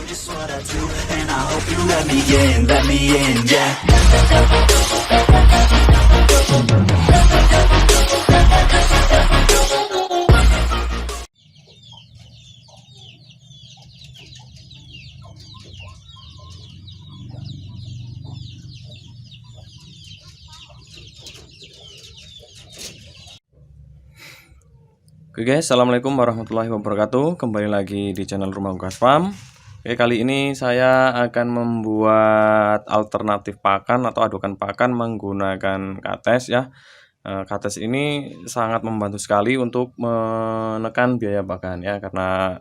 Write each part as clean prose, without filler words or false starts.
just what I do, and I hope you let me in, yeah. Oke guys, assalamualaikum warahmatullahi wabarakatuh. Kembali lagi di channel Rumah Unggas Farm. Oke, kali ini saya akan membuat alternatif pakan atau adukan pakan menggunakan kates ya. Kates ini sangat membantu sekali untuk menekan biaya pakan ya, karena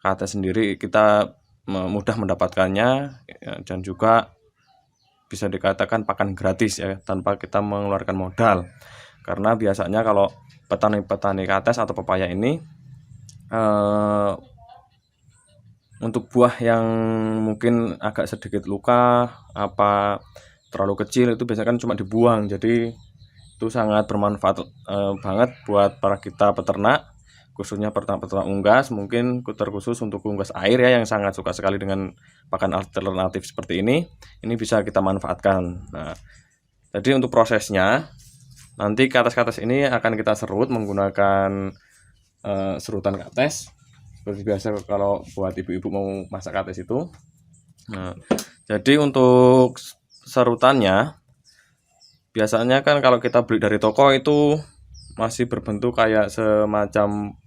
kates sendiri kita mudah mendapatkannya ya, dan juga bisa dikatakan pakan gratis ya, tanpa kita mengeluarkan modal. Karena biasanya kalau petani-petani kates atau pepaya ini untuk buah yang mungkin agak sedikit luka apa terlalu kecil itu biasanya kan cuma dibuang. Jadi itu sangat bermanfaat banget buat para kita peternak, khususnya peternak unggas, mungkin terkhusus untuk unggas air ya, yang sangat suka sekali dengan pakan alternatif seperti ini bisa kita manfaatkan. Nah, jadi untuk prosesnya, nanti kates-kates ini akan kita serut menggunakan serutan kates seperti biasa kalau buat ibu-ibu mau masak kates itu. Nah, jadi untuk serutannya biasanya kan kalau kita beli dari toko itu masih berbentuk kayak semacam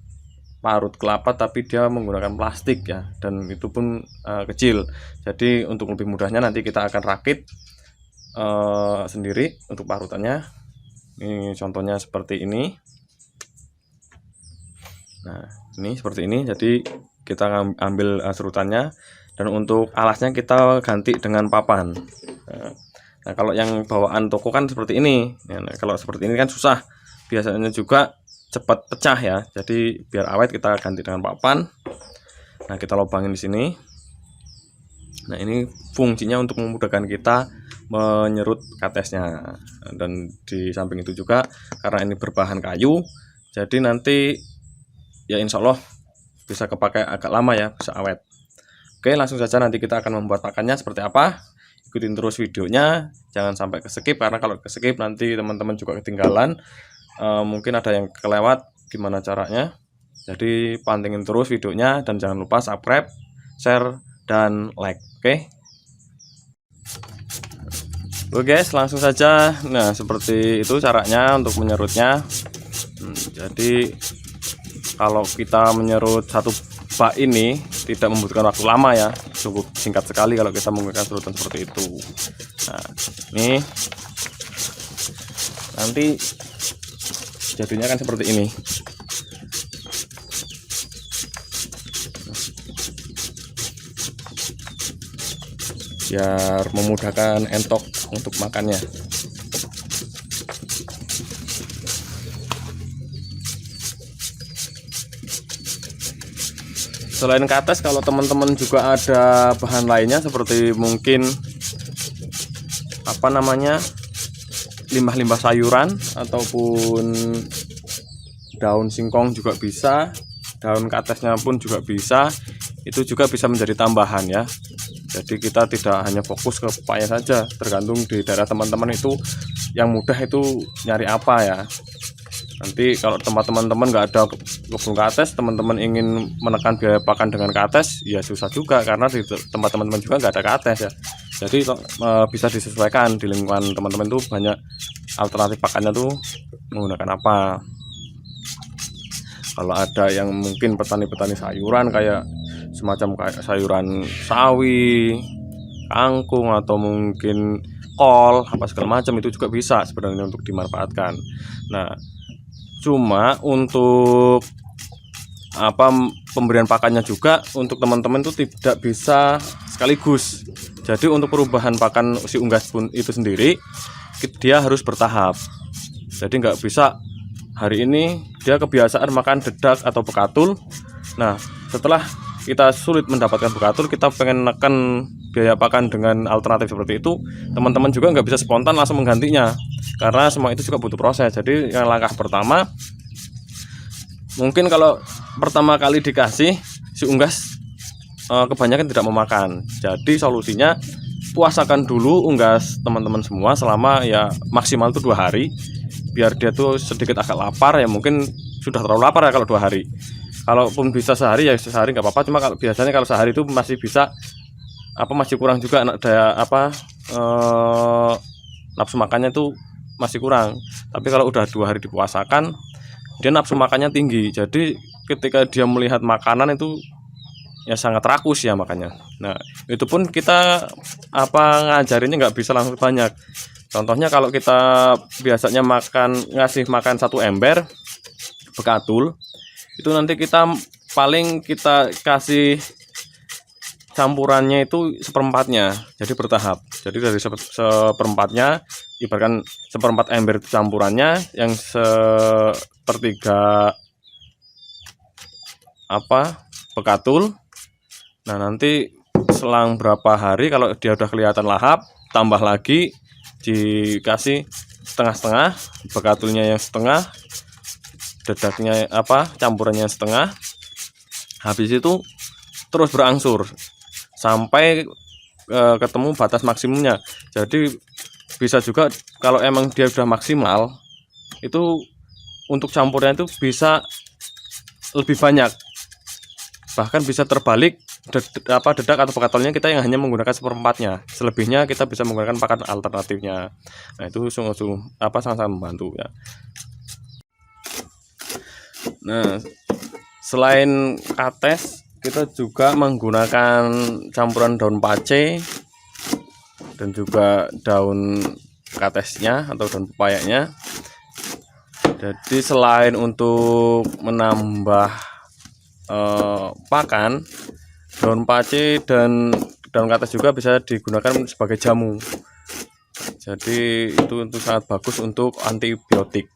parut kelapa, tapi dia menggunakan plastik ya, dan itu pun kecil. Jadi untuk lebih mudahnya nanti kita akan rakit sendiri untuk parutannya. Ini contohnya seperti ini. Nah, ini seperti ini. Jadi kita ambil serutannya, dan untuk alasnya kita ganti dengan papan. Nah, kalau yang bawaan toko kan seperti ini. Nah, kalau seperti ini kan susah. Biasanya juga cepat pecah ya. Jadi biar awet kita ganti dengan papan. Nah, kita lubangin di sini. Nah, ini fungsinya untuk memudahkan kita menyerut katesnya. Dan di samping itu juga karena ini berbahan kayu, jadi nanti ya insya Allah bisa kepakai agak lama ya, bisa awet. Oke, langsung saja nanti kita akan membuat pakannya seperti apa. Ikutin terus videonya, jangan sampai skip, karena kalau skip nanti teman-teman juga ketinggalan. Mungkin ada yang kelewat gimana caranya. Jadi pantengin terus videonya, dan jangan lupa subscribe, share, dan like. Oke guys, langsung saja. Nah, seperti itu caranya untuk menyerutnya. Jadi kalau kita menyerut satu bak ini tidak membutuhkan waktu lama ya, cukup singkat sekali kalau kita menggunakan serutan seperti itu. Nah, ini nanti jadinya kan seperti ini. Biar memudahkan entok untuk makannya. Selain kates, kalau teman-teman juga ada bahan lainnya seperti mungkin limbah-limbah sayuran ataupun daun singkong juga bisa, daun katesnya pun juga bisa, itu juga bisa menjadi tambahan ya. Jadi kita tidak hanya fokus ke pepaya saja, tergantung di daerah teman-teman itu yang mudah itu nyari apa ya. Nanti kalau tempat teman-teman nggak ada kebun kates, teman-teman ingin menekan biaya pakan dengan kates, ya susah juga, karena di tempat teman-teman juga nggak ada kates ya. Jadi bisa disesuaikan di lingkungan teman-teman tuh banyak alternatif pakannya tuh menggunakan apa. Kalau ada yang mungkin petani-petani sayuran kayak semacam kayak sayuran sawi, kangkung, atau mungkin kol apa segala macam, itu juga bisa sebenarnya untuk dimanfaatkan. Nah, cuma untuk pemberian pakannya juga untuk teman-teman itu tidak bisa sekaligus. Jadi untuk perubahan pakan si unggas pun itu sendiri dia harus bertahap. Jadi nggak bisa hari ini dia kebiasaan makan dedak atau bekatul. Nah, setelah kita sulit mendapatkan bekatul, kita pengen neken biaya pakan dengan alternatif seperti itu, teman-teman juga nggak bisa spontan langsung menggantinya, karena semua itu juga butuh proses. Jadi yang langkah pertama, mungkin kalau pertama kali dikasih si unggas kebanyakan tidak memakan. Jadi solusinya puasakan dulu unggas teman-teman semua selama ya maksimal tuh 2 hari, biar dia tuh sedikit agak lapar ya. Mungkin sudah terlalu lapar ya kalau 2 hari. Kalaupun bisa sehari ya sehari nggak apa-apa. Cuma kalau biasanya kalau sehari itu masih bisa masih kurang juga daya nafsu makannya tuh masih kurang. Tapi kalau udah 2 hari dipuasakan, dia nafsu makannya tinggi. Jadi ketika dia melihat makanan itu ya sangat rakus ya makannya. Nah, itu pun kita ngajarinnya nggak bisa langsung banyak. Contohnya kalau kita biasanya ngasih makan 1 ember bekatul, itu nanti kita paling kita kasih campurannya itu seperempatnya, jadi bertahap. Jadi dari seperempatnya, ibaratkan seperempat ember itu campurannya, yang sepertiga bekatul. Nah, nanti selang berapa hari kalau dia udah kelihatan lahap, tambah lagi, dikasih setengah-setengah, bekatulnya yang setengah, dedaknya campurannya yang setengah. Habis itu terus berangsur sampai ketemu batas maksimumnya. Jadi bisa juga kalau emang dia sudah maksimal, itu untuk campurnya itu bisa lebih banyak, bahkan bisa terbalik. Dedak atau bekatulnya kita yang hanya menggunakan seperempatnya, selebihnya kita bisa menggunakan pakan alternatifnya. Nah, itu sungguh-sungguh sangat-sangat membantu ya. Nah, selain kates, kita juga menggunakan campuran daun pace dan juga daun katesnya atau daun pepayanya. Jadi selain untuk menambah pakan, daun pace dan daun kates juga bisa digunakan sebagai jamu. Jadi itu sangat bagus untuk antibiotik.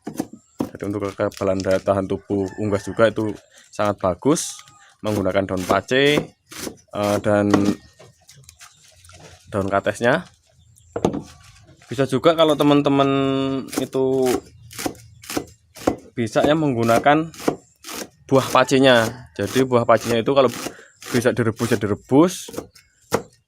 Jadi untuk kekebalan daya tahan tubuh unggas juga itu sangat bagus menggunakan daun pace dan daun katesnya. Bisa juga kalau teman-teman itu bisa ya menggunakan buah pacenya. Jadi buah pacenya itu kalau bisa direbus ya direbus,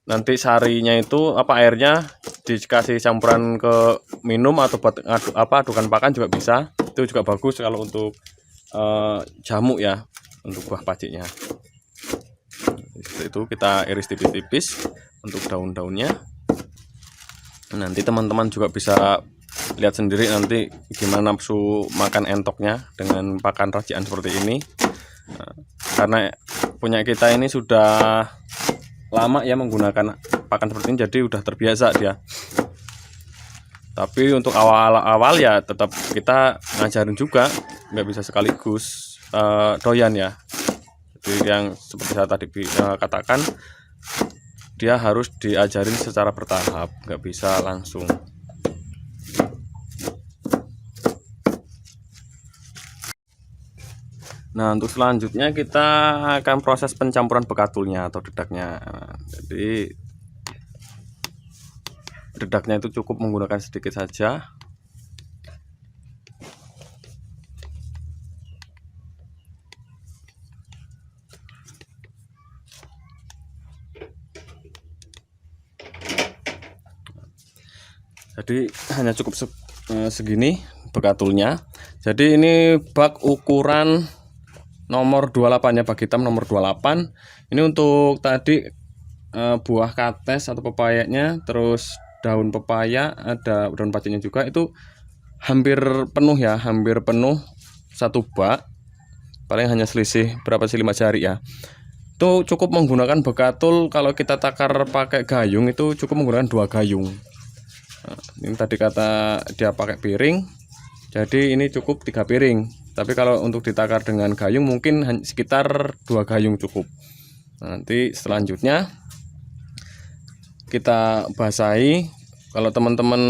nanti sarinya itu airnya dikasih campuran ke minum atau buat adukan pakan juga bisa. Itu juga bagus kalau untuk jamu ya, untuk buah pacenya. Itu kita iris tipis-tipis untuk daun-daunnya. Nanti teman-teman juga bisa lihat sendiri nanti gimana nafsu makan entoknya dengan pakan racikan seperti ini. Nah, karena punya kita ini sudah lama ya menggunakan pakan seperti ini, jadi udah terbiasa dia. Tapi untuk awal-awal ya tetap kita ngajarin juga, nggak bisa sekaligus doyan ya. Jadi yang seperti saya tadi katakan, dia harus diajarin secara bertahap, nggak bisa langsung. Nah, untuk selanjutnya kita akan proses pencampuran bekatulnya atau dedaknya. Jadi dedaknya itu cukup menggunakan sedikit saja. Jadi hanya cukup segini bekatulnya. Jadi ini bak ukuran nomor 28 ya, bak hitam nomor 28. Ini untuk tadi buah kates atau pepayanya, terus daun pepaya, ada daun pacenya juga, itu hampir penuh ya, hampir penuh satu bak. Paling hanya selisih berapa sih, 5 jari ya. Itu cukup menggunakan bekatul. Kalau kita takar pakai gayung itu cukup menggunakan 2 gayung. Nah, ini tadi kata dia pakai piring, jadi ini cukup 3 piring. Tapi kalau untuk ditakar dengan gayung mungkin sekitar 2 gayung cukup. Nanti selanjutnya kita basahi. Kalau teman-teman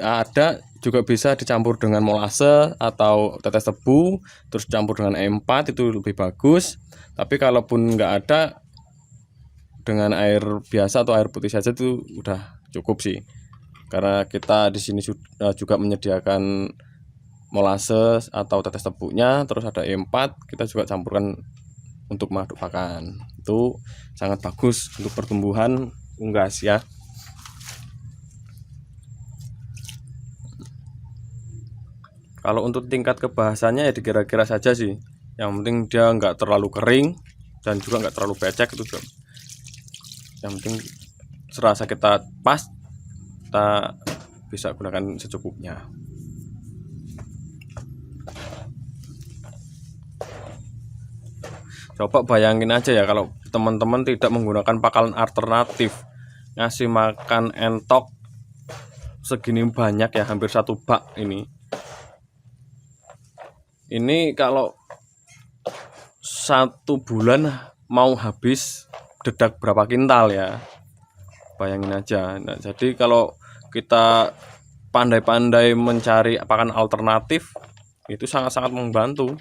ada juga bisa dicampur dengan molase atau tetes tebu, terus campur dengan E4, itu lebih bagus. Tapi kalaupun nggak ada, dengan air biasa atau air putih saja itu udah cukup sih. Karena kita di sini juga menyediakan molase atau tetes tebunya, terus ada E4, kita juga campurkan untuk mengaduk pakan. itu sangat bagus untuk pertumbuhan unggas ya. Kalau untuk tingkat kebahasannya ya dikira-kira saja sih. Yang penting dia nggak terlalu kering dan juga nggak terlalu becek itu. Yang penting serasa kita pas, kita bisa gunakan secukupnya. Coba bayangin aja ya kalau teman-teman tidak menggunakan pakan alternatif, ngasih makan entok segini banyak ya, hampir 1 bak ini. Ini kalau 1 bulan mau habis dedak berapa kintal ya, bayangin aja. Nah, jadi kalau kita pandai-pandai mencari pakan alternatif itu sangat-sangat membantu.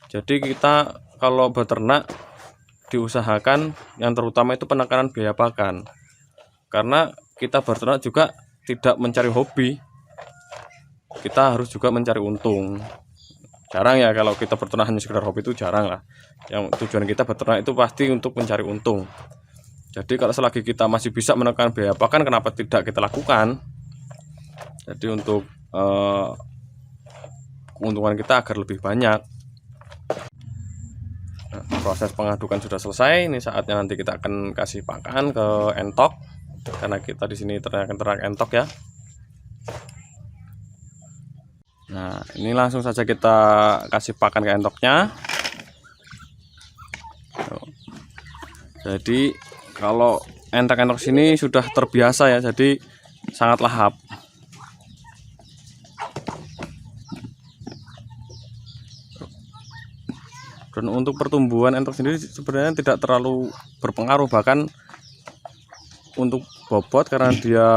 Jadi kita kalau beternak diusahakan yang terutama itu penekanan biaya pakan, karena kita beternak juga tidak mencari hobi, kita harus juga mencari untung. Jarang ya kalau kita beternak hanya sekedar hobi, itu jarang lah. Yang tujuan kita beternak itu pasti untuk mencari untung. Jadi kalau selagi kita masih bisa menekan biaya pakan, kenapa tidak kita lakukan? Jadi untuk keuntungan kita agar lebih banyak. Nah, proses pengadukan sudah selesai. Ini saatnya nanti kita akan kasih pakan ke entok, karena kita di sini ternak entok ya. Nah, ini langsung saja kita kasih pakan ke entoknya. Jadi kalau entok-entok sini sudah terbiasa ya, jadi sangat lahap. Dan untuk pertumbuhan entok sendiri sebenarnya tidak terlalu berpengaruh, bahkan untuk bobot karena dia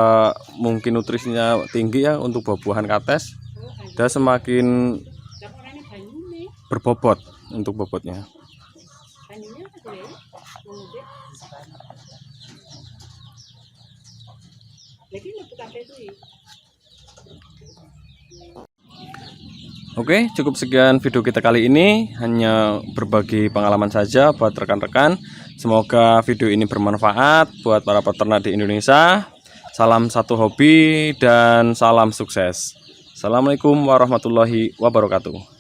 mungkin nutrisinya tinggi ya, untuk buah-buahan kates dia semakin berbobot untuk bobotnya. Oke, cukup sekian video kita kali ini, hanya berbagi pengalaman saja buat rekan-rekan. Semoga video ini bermanfaat buat para peternak di Indonesia. Salam satu hobi dan salam sukses. Assalamualaikum warahmatullahi wabarakatuh.